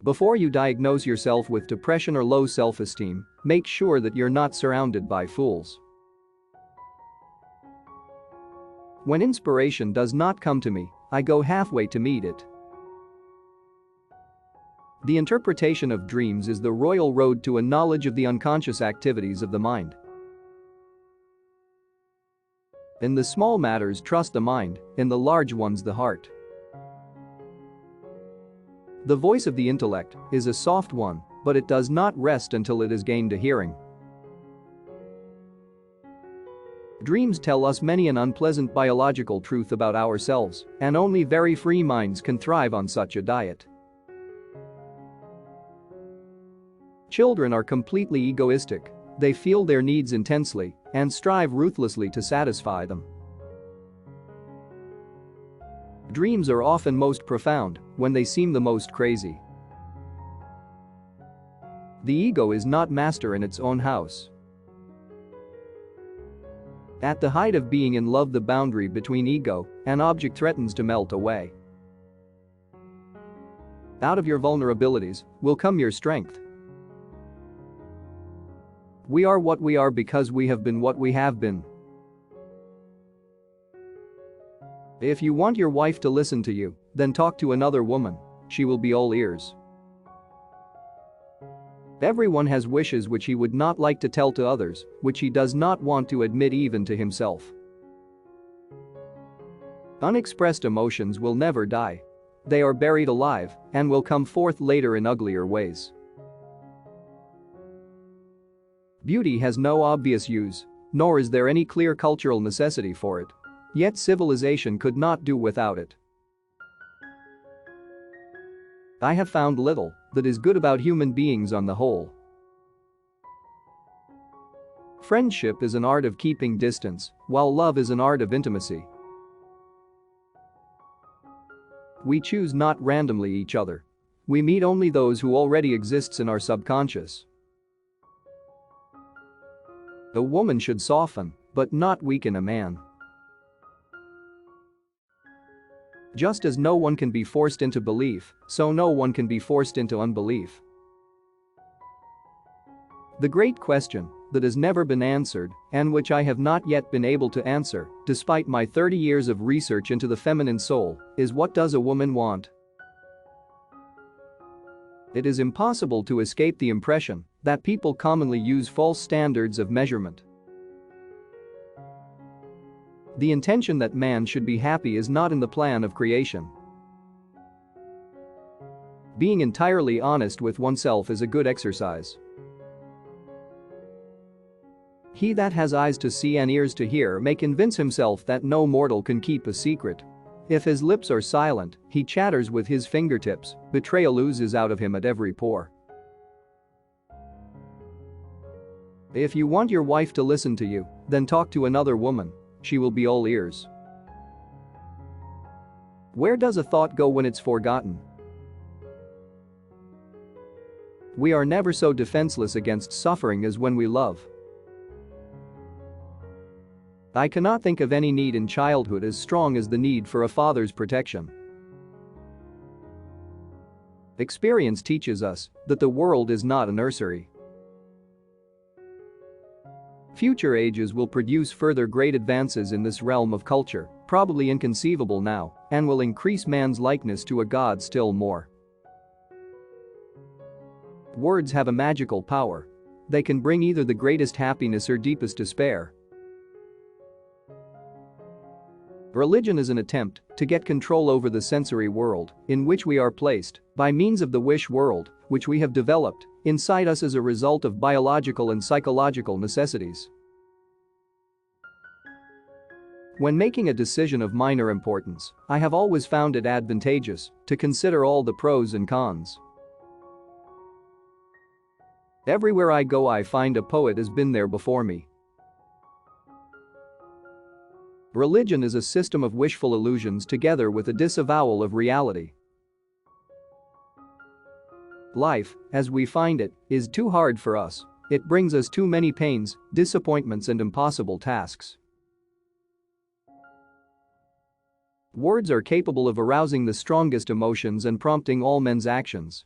Before you diagnose yourself with depression or low self-esteem, make sure that you're not surrounded by fools. When inspiration does not come to me, I go halfway to meet it. The interpretation of dreams is the royal road to a knowledge of the unconscious activities of the mind. In the small matters, trust the mind, in the large ones, the heart. The voice of the intellect is a soft one, but it does not rest until it has gained a hearing. Dreams tell us many an unpleasant biological truth about ourselves, and only very free minds can thrive on such a diet. Children are completely egoistic. They feel their needs intensely and strive ruthlessly to satisfy them. Dreams are often most profound when they seem the most crazy. The ego is not master in its own house. At the height of being in love, the boundary between ego and object threatens to melt away. Out of your vulnerabilities will come your strength. We are what we are because we have been what we have been. If you want your wife to listen to you, then talk to another woman. She will be all ears. Everyone has wishes which he would not like to tell to others, which he does not want to admit even to himself. Unexpressed emotions will never die. They are buried alive and will come forth later in uglier ways. Beauty has no obvious use, nor is there any clear cultural necessity for it. Yet civilization could not do without it. I have found little that is good about human beings on the whole. Friendship is an art of keeping distance, while love is an art of intimacy. We choose not randomly each other. We meet only those who already exists in our subconscious. A woman should soften, but not weaken a man. Just as no one can be forced into belief, so no one can be forced into unbelief. The great question that has never been answered, and which I have not yet been able to answer, despite my 30 years of research into the feminine soul, is what does a woman want? It is impossible to escape the impression that people commonly use false standards of measurement. The intention that man should be happy is not in the plan of creation. Being entirely honest with oneself is a good exercise. He that has eyes to see and ears to hear may convince himself that no mortal can keep a secret. If his lips are silent, he chatters with his fingertips, betrayal oozes out of him at every pore. If you want your wife to listen to you, then talk to another woman. She will be all ears. Where does a thought go when it's forgotten? We are never so defenseless against suffering as when we love. I cannot think of any need in childhood as strong as the need for a father's protection. Experience teaches us that the world is not a nursery. Future ages will produce further great advances in this realm of culture, probably inconceivable now, and will increase man's likeness to a god still more. Words have a magical power. They can bring either the greatest happiness or deepest despair. Religion is an attempt to get control over the sensory world in which we are placed by means of the wish world, which we have developed inside us as a result of biological and psychological necessities. When making a decision of minor importance, I have always found it advantageous to consider all the pros and cons. Everywhere I go, I find a poet has been there before me. Religion is a system of wishful illusions together with a disavowal of reality. Life, as we find it, is too hard for us. It brings us too many pains, disappointments, and impossible tasks. Words are capable of arousing the strongest emotions and prompting all men's actions.